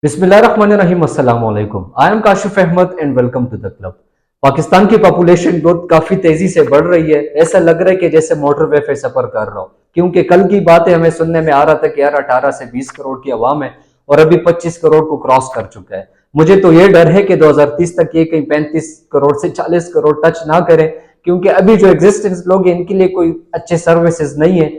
बिस्मिल्लाहिर्रहमानिर्रहीम, अस्सलाम वालेकुम। I am Kashif Ahmed and welcome to the club. Pakistan की पॉपुलेशन ग्रोथ काफी तेजी से बढ़ रही है। ऐसा लग रहा है कि जैसे मोटरवे पे सफर कर रहा हो, क्योंकि कल की बातें हमें सुनने में आ रहा था कि यार 18 से 20 करोड़ की आवाम है और अभी 25 करोड़ को क्रॉस कर चुका है। मुझे तो ये डर है कि 2030 तक ये कहीं 35 करोड़ से 40 करोड़ टच ना करे, क्योंकि अभी जो एग्जिस्टेंस लोग हैं इनके लिए कोई अच्छे सर्विसेज नहीं है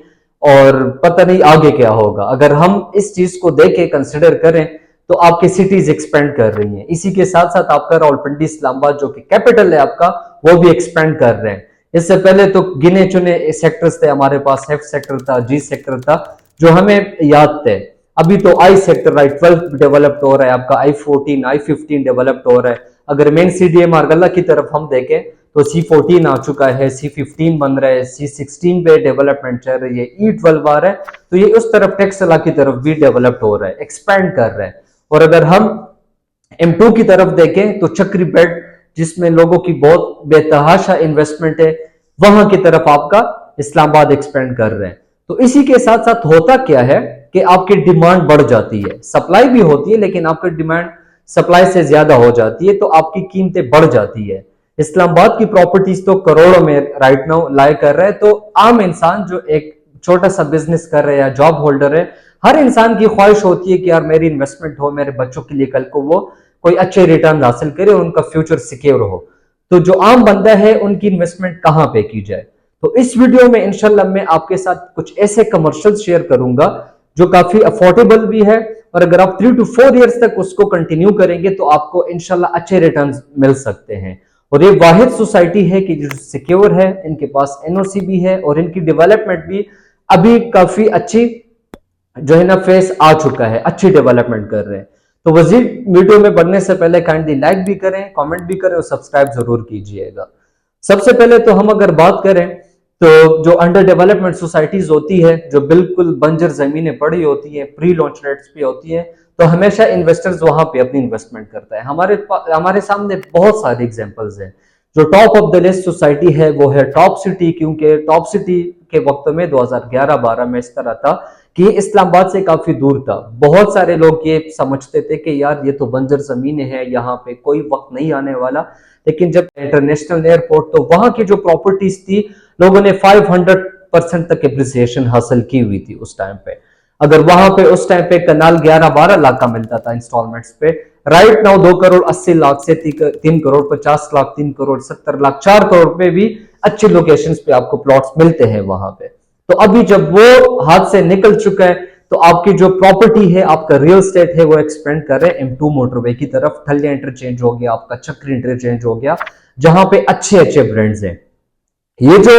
और पता नहीं आगे क्या होगा। अगर हम इस चीज को देखें, कंसिडर करें, तो आपकी सिटीज एक्सपेंड कर रही हैं। इसी के साथ साथ आपका रावलपिंडी इस्लामाबाद जो कि कैपिटल है आपका, वो भी एक्सपेंड कर रहे हैं। इससे पहले तो गिने चुने सेक्टर्स थे हमारे पास, एफ सेक्टर था, जी सेक्टर था, जो हमें याद थे। अभी तो आई सेक्टर, आई 12 डेवलप्ड हो रहा है आपका, I14 I15 डेवलप्ड हो रहा है। अगर मेन CDMR गल्ला की तरफ हम देखें तो C14 आ चुका है, C15 बन रहा है, C16 पे डेवलपमेंट चल रही है, E12 आ रहा है। तो ये उस तरफ टेक्सला की तरफ भी डेवलप्ड हो रहा है, एक्सपैंड कर रहा है। और अगर हम M2 की तरफ देखें तो चक्री बेड, जिसमें लोगों की बहुत बेतहाशा इन्वेस्टमेंट है, वहां की तरफ आपका इस्लामाबाद एक्सपेंड कर रहे हैं। तो इसी के साथ साथ होता क्या है कि आपकी डिमांड बढ़ जाती है, सप्लाई भी होती है लेकिन आपकी डिमांड सप्लाई से ज्यादा हो जाती है, तो आपकी कीमतें बढ़ जाती है। इस्लामाबाद की प्रॉपर्टीज तो करोड़ों में राइट नाउ लाई कर रहा है। तो आम इंसान जो एक छोटा सा बिजनेस कर रहे हैं या जॉब होल्डर है, हर इंसान की ख्वाहिश होती है कि यार मेरी इन्वेस्टमेंट हो, मेरे बच्चों के लिए कल को वो कोई अच्छे रिटर्न हासिल करे और उनका फ्यूचर सिक्योर हो। तो जो आम बंदा है उनकी इन्वेस्टमेंट कहां पे की जाए? तो इस वीडियो में इंशाल्लाह मैं आपके साथ कुछ ऐसे कमर्शियल शेयर करूंगा जो काफी अफोर्डेबल भी है, और अगर आप 3 to 4 ईयर्स तक उसको कंटिन्यू करेंगे तो आपको इंशाल्लाह अच्छे रिटर्न मिल सकते हैं। और ये वाहिद सोसाइटी है कि जो सिक्योर है, इनके पास NOC भी है और इनकी डेवलपमेंट भी अभी काफी अच्छी जो है ना फेस आ चुका है, अच्छी डेवलपमेंट कर रहे हैं। तो वजीर वीडियो में बढ़ने से पहले काइंडली लाइक भी करें, कमेंट भी करें और सब्सक्राइब जरूर कीजिएगा। सबसे पहले तो हम अगर बात करें तो जो अंडर डेवलपमेंट सोसाइटीज होती है, जो बिल्कुल बंजर जमीनें पड़ी होती है, प्री लॉन्च रेट्स पे होती है, तो हमेशा इन्वेस्टर्स वहां पे अपनी इन्वेस्टमेंट करता है। हमारे सामने बहुत सारे एग्जांपल्स हैं। जो top of the list society है वो है टॉप सिटी, क्योंकि टॉप सिटी के वक्त में 2011-12 में इस तरह था कि इस्लामाबाद से काफी दूर था। बहुत सारे लोग ये समझते थे कि यार ये तो बंजर जमीनें हैं, यहाँ पे कोई वक्त नहीं आने वाला। लेकिन जब इंटरनेशनल एयरपोर्ट, तो वहां की जो प्रॉपर्टीज थी, लोगों ने 500% तक एप्रिसिएशन हासिल की हुई थी उस टाइम पे। अगर वहां पे उस टाइम पे कनाल 11-12 लाख का मिलता था इंस्टॉलमेंट्स पे, राइट नाउ 2 करोड़ 80 लाख से 3 करोड़ 50 लाख, 3 करोड़ 70 लाख, 4 करोड़ पे भी अच्छी लोकेशंस पे आपको प्लॉट्स मिलते हैं वहां पे। तो अभी जब वो हाथ से निकल चुका है, तो आपकी जो प्रॉपर्टी है, आपका रियल स्टेट है, वो एक्सपेंड कर रहे हैं M2 मोटरवे की तरफ। ठलिया इंटरचेंज हो गया, आपका चक्री इंटरचेंज हो गया, जहां पे अच्छे अच्छे ब्रांड्स हैं। ये जो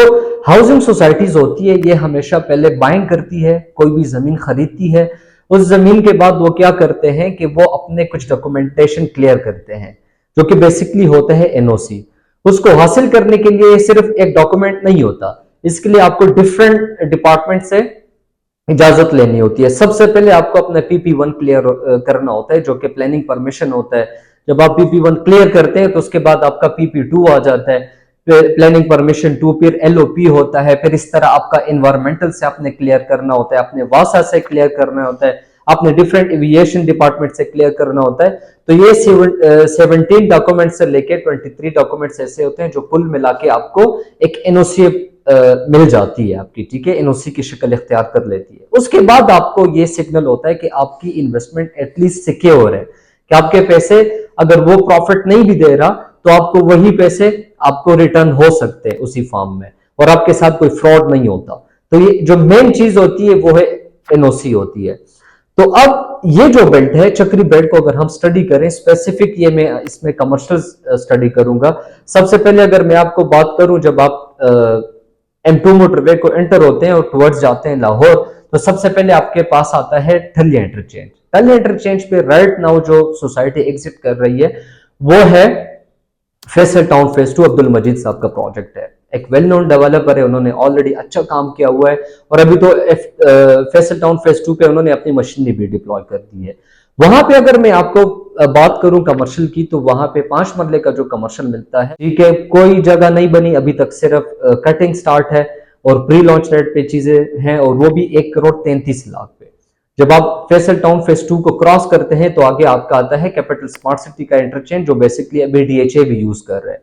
हाउसिंग सोसाइटीज होती है, ये हमेशा पहले बाइंग करती है, कोई भी जमीन खरीदती है। उस जमीन के बाद वो क्या करते हैं कि वो अपने कुछ डॉक्यूमेंटेशन क्लियर करते हैं, जो कि बेसिकली होता है NOC। उसको हासिल करने के लिए सिर्फ एक डॉक्यूमेंट नहीं होता, इसके लिए आपको डिफरेंट डिपार्टमेंट से इजाजत लेनी होती है। सबसे पहले आपको अपना PP1 क्लियर करना होता है, जो कि प्लानिंग परमिशन होता है। जब आप PP1 क्लियर करते हैं तो उसके बाद आपका PP2 आ जाता है, प्लानिंग परमिशन 2, फिर LOP होता है, फिर इस तरह आपका इन्वायरमेंटल से आपने क्लियर करना होता है, अपने वासा से क्लियर करना होता है, आपने डिफरेंट एविएशन डिपार्टमेंट से क्लियर करना होता है। तो ये 17 डॉक्यूमेंट से लेके 23 डॉक्यूमेंट्स ऐसे होते हैं जो कुल मिला के आपको एक NOC मिल जाती है आपकी, ठीक है, NOC की शक्ल इख्तियार कर लेती है। उसके बाद आपको ये सिग्नल होता है कि आपकी इन्वेस्टमेंट एटलीस्ट सिक्योर है, कि आपके पैसे अगर वो प्रॉफिट नहीं भी दे रहा तो आपको वही पैसे आपको रिटर्न हो सकते हैं उसी फॉर्म में, और आपके साथ कोई फ्रॉड नहीं होता। तो ये जो मेन चीज होती है वो है NOC होती है। तो अब ये जो बेल्ट है, चक्री बेल्ट को अगर हम स्टडी करें स्पेसिफिक, ये मैं इसमें कमर्शियल स्टडी करूंगा। सबसे पहले अगर मैं आपको बात करूं, जब आप M2 मोटरवे को एंटर होते हैं और टुवर्ड्स जाते हैं लाहौर, तो सबसे पहले आपके पास आता है ठलिया इंटरचेंज। ठलिया इंटरचेंज पे राइट नाउ जो सोसाइटी एग्जिट कर रही है वो है फैसल टाउन फेज 2। अब्दुल मजीद साहब का प्रोजेक्ट है, एक वेल नोन डेवलपर है, उन्होंने ऑलरेडी अच्छा काम किया हुआ है, और अभी तो फैसल टाउन फेज 2 पे उन्होंने अपनी मशीनरी भी डिप्लॉय कर दी है। वहां पे अगर मैं आपको बात करूं कमर्शियल की, तो वहां पे 5 मरले का जो कमर्शियल मिलता है, ठीक है, कोई जगह नहीं बनी अभी तक, सिर्फ कटिंग स्टार्ट है और प्री लॉन्च रेट पे चीजें हैं, और वो भी 1 करोड़ 33 लाख पे। जब आप फैसल टाउन फेज 2 को क्रॉस करते हैं तो आगे आपका आता है कैपिटल स्मार्ट सिटी का इंटरचेंज, जो बेसिकली अभी डीएचए भी यूज कर रहे हैं।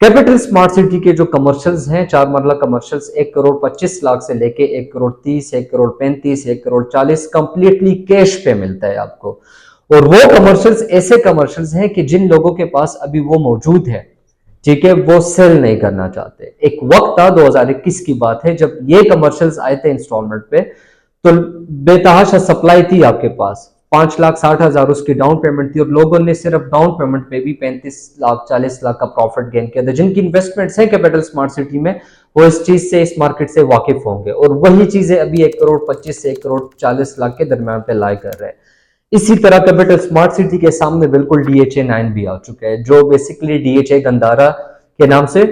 कैपिटल स्मार्ट सिटी के जो कमर्शियल्स हैं, 4 मरला कमर्शियल्स 1,25,00,000 से लेके 1,30,00,000, 1,35,00,000, 1,40,00,000 कंप्लीटली कैश पे मिलता है आपको। और वो कमर्शियल्स ऐसे कमर्शियल्स हैं कि जिन लोगों के पास अभी वो मौजूद है, ठीक है, वो सेल नहीं करना चाहते। एक वक्त था 2021 की बात है जब ये कमर्शियल्स आए थे इंस्टॉलमेंट पे, तो बेतहाशा सप्लाई थी आपके पास, 5,60,000 उसकी डाउन पेमेंट थी और लोगों ने सिर्फ डाउन पेमेंट पे भी 35 लाख 40 लाख का प्रॉफिट गेन किया था। जिनकी इन्वेस्टमेंट्स हैं कैपिटल स्मार्ट सिटी में, वो इस चीज से, इस मार्केट से वाकिफ होंगे। और वही चीजें अभी 1,25,00,000 से 1,40,00,000 के दरमियान पे लाई कर रहे हैं। इसी तरह कैपिटल स्मार्ट सिटी के सामने बिल्कुल डीएचए 9 भी आ चुका है, जो बेसिकली डीएचए गंदारा के नाम से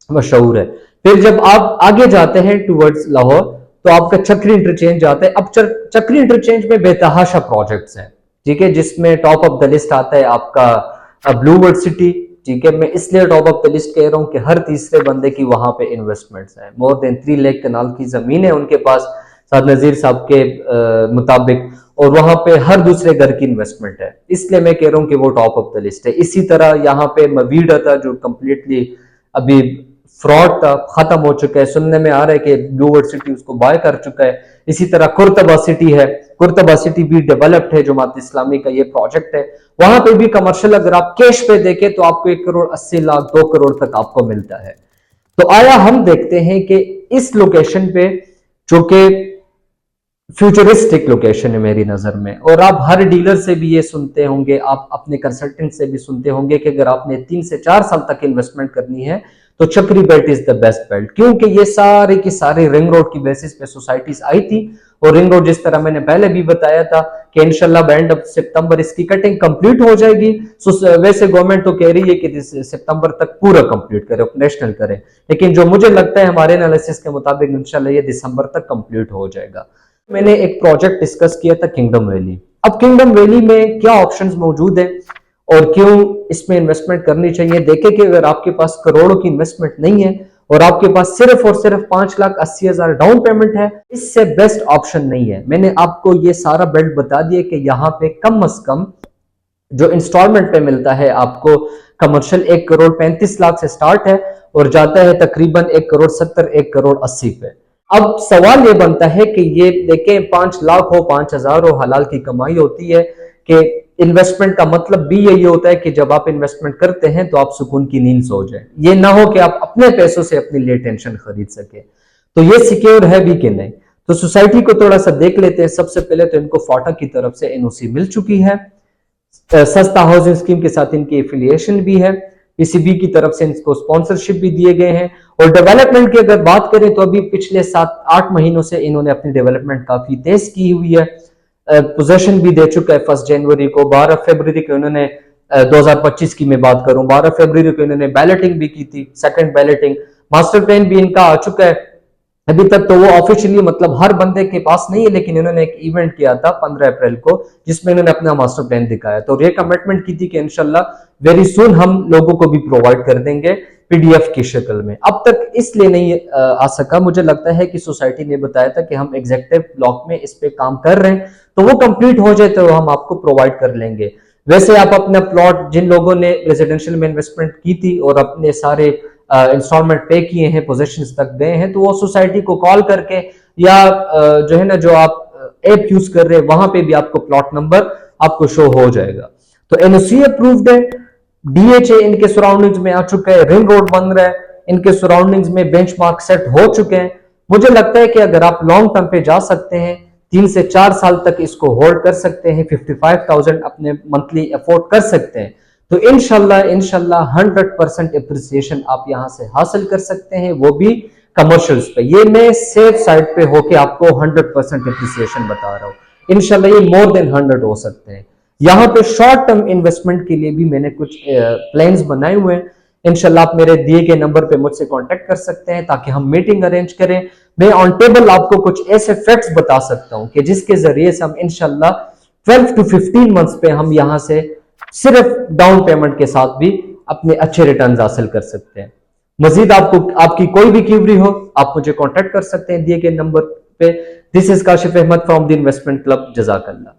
मशहूर है। फिर जब आप आगे जाते हैं टुवर्ड्स लाहौर, तो आपका चक्री इंटरचेंज आता है। अब चक्री इंटरचेंज में बेतहाशा प्रोजेक्ट्स हैं, ठीक है, जिसमें टॉप ऑफ द लिस्ट आता है आपका ब्लू वर्ल्ड सिटी, ठीक है। मैं इसलिए टॉप ऑफ द लिस्ट कह रहा हूं कि हर तीसरे बंदे की वहां पे इन्वेस्टमेंट्स हैं, मोर देन 3 लाख कनाल की जमीन है उनके पास साद नजीर साहब के मुताबिक, और वहां पे हर दूसरे घर की इन्वेस्टमेंट है, इसलिए मैं कह रहा हूं कि वो टॉप ऑफ द लिस्ट है। इसी तरह यहाँ पे मवीडा था जो कंप्लीटली अभी फ्रॉड था, खत्म हो चुका है, सुनने में आ रहा है कि ब्लू वर्ल्ड सिटी उसको बाय कर चुका है। इसी तरह कुर्तबा सिटी है, कुर्तबा सिटी भी डेवलप्ड है, जमात इस्लामी का ये प्रोजेक्ट है। वहां पे भी कमर्शियल अगर आप कैश पे देखें तो आपको 1,80,00,000 2 करोड़ तक आपको मिलता है। तो आया हम देखते हैं कि इस लोकेशन पे, जो कि फ्यूचरिस्टिक लोकेशन है मेरी नजर में, और आप हर डीलर से भी ये सुनते होंगे, आप अपने कंसल्टेंट से भी सुनते होंगे कि अगर आपने 3 से 4 साल तक इन्वेस्टमेंट करनी है तो चक्री belt is the best belt, क्योंकि ये सारे की सारी रिंग रोड की बेसिस पे सोसाइटीज आई थी। और रिंग रोड, जिस तरह मैंने पहले भी बताया था कि इंशाल्लाह बाय एंड ऑफ सितंबर इसकी कटिंग कंप्लीट हो जाएगी। वैसे गवर्नमेंट तो कह रही है कि सितंबर तक पूरा कंप्लीट करे, ऑपरेशनल करे, लेकिन जो मुझे लगता है हमारे एनालिसिस के मुताबिक इंशाल्लाह ये दिसंबर तक कंप्लीट हो जाएगा। मैंने एक प्रोजेक्ट डिस्कस किया था किंगडम वैली। अब किंगडम वैली में क्या ऑप्शंस मौजूद हैं और क्यों इसमें इन्वेस्टमेंट करनी चाहिए। देखें कि अगर आपके पास करोड़ों की इन्वेस्टमेंट नहीं है और आपके पास सिर्फ और सिर्फ 5,80,000 डाउन पेमेंट है, इससे बेस्ट ऑप्शन नहीं है। मैंने आपको ये सारा बेल्ट बता दिया कि यहाँ पे कम से कम जो इंस्टॉलमेंट पे मिलता है आपको, कमर्शियल 1,35,00,000 से स्टार्ट है और जाता है तकरीबन 1,70,00,000, 1,80,00,000 पे। अब सवाल ये बनता है कि ये देखें 5 लाख हो 5,000 हो, हलाल की कमाई होती है कि इन्वेस्टमेंट का मतलब भी यही होता है कि जब आप इन्वेस्टमेंट करते हैं तो आप सुकून की नींद सो जाए, ये ना हो कि आप अपने पैसों से अपनी लिए टेंशन खरीद सके। तो ये सिक्योर है भी कि नहीं, तो सोसाइटी को थोड़ा सा देख लेते हैं। सबसे पहले तो इनको फाटा की तरफ से एनओसी मिल चुकी है, सस्ता हाउसिंग स्कीम के साथ इनकी एफिलिएशन भी है, पीसीबी की तरफ से इनको स्पॉन्सरशिप भी दिए गए हैं। और डेवलपमेंट की अगर बात करें तो अभी पिछले 7-8 महीनों से इन्होंने अपनी डेवलपमेंट काफी तेज की हुई है। पोजेशन भी दे चुका है 1 जनवरी को, 12 फरवरी को इन्होंने 2025 की मैं बात करूं, 12 फरवरी को इन्होंने बैलेटिंग भी की थी, सेकंड बैलेटिंग। मास्टर प्लान भी इनका आ चुका है। अभी तक तो वो ऑफिशियली मतलब हर बंदे के पास नहीं है, लेकिन इन्होंने एक इवेंट किया था 15 अप्रैल को जिसमें इन्होंने अपना मास्टर प्लान दिखाया। तो ये कमिटमेंट की थी कि इंशाल्लाह वेरी सुन हम लोगों को भी प्रोवाइड कर देंगे पीडीएफ की शक्ल में। अब तक इसलिए नहीं आ सका, मुझे लगता है कि सोसाइटी ने बताया था कि हम एग्जीक्यूटिव ब्लॉक में इस पे काम कर रहे हैं, तो वो कंप्लीट हो जाए तो हम आपको प्रोवाइड कर लेंगे। वैसे आप अपना प्लॉट, जिन लोगों ने रेजिडेंशियल में इन्वेस्टमेंट की थी और अपने सारे इंस्टॉलमेंट पे किए हैं, पोजीशंस तक गए हैं, तो वो सोसाइटी को कॉल करके या जो है ना, जो आप ऐप यूज कर रहे हैं वहां पे भी आपको प्लॉट नंबर आपको शो हो जाएगा। तो एनओसी अप्रूव्ड है, डीएचए इनके सराउंडिंग्स में आ चुका है, रिंग रोड बन रहा है, इनके सराउंडिंग्स में बेंचमार्क सेट हो चुके हैं। मुझे लगता है कि अगर आप लॉन्ग टर्म पे जा सकते हैं, 3 से 4 साल तक इसको होल्ड कर सकते हैं, 55,000 अपने मंथली अफोर्ड कर सकते हैं, तो इंशाल्लाह 100% एप्रिसिएशन आप यहां से हासिल कर सकते हैं, वो भी कमर्शियल्स पे। ये मैं सेफ साइड पे होके आपको 100% एप्रिसिएशन बता रहा हूं। इंशाल्लाह ये मोर देन 100 हो सकते हैं। यहाँ पे शॉर्ट टर्म इन्वेस्टमेंट के लिए भी मैंने कुछ प्लान्स बनाए हुए हैं। इंशाल्लाह आप मेरे दिए गए नंबर पे मुझसे कांटेक्ट कर सकते हैं ताकि हम मीटिंग अरेंज करें। मैं ऑन टेबल आपको कुछ ऐसे फैक्ट्स बता सकता हूं कि जिसके जरिए से हम इंशाल्लाह 12 to 15 मंथ्स पे हम यहां से सिर्फ डाउन पेमेंट के साथ भी अपने अच्छे रिटर्न हासिल कर सकते हैं। मजीद आपको आपकी कोई भी क्यूरी हो, आप मुझे कांटेक्ट कर सकते हैं दिए गए नंबर पे। This is Kashif Ahmad from the investment club. जजाकल्ला।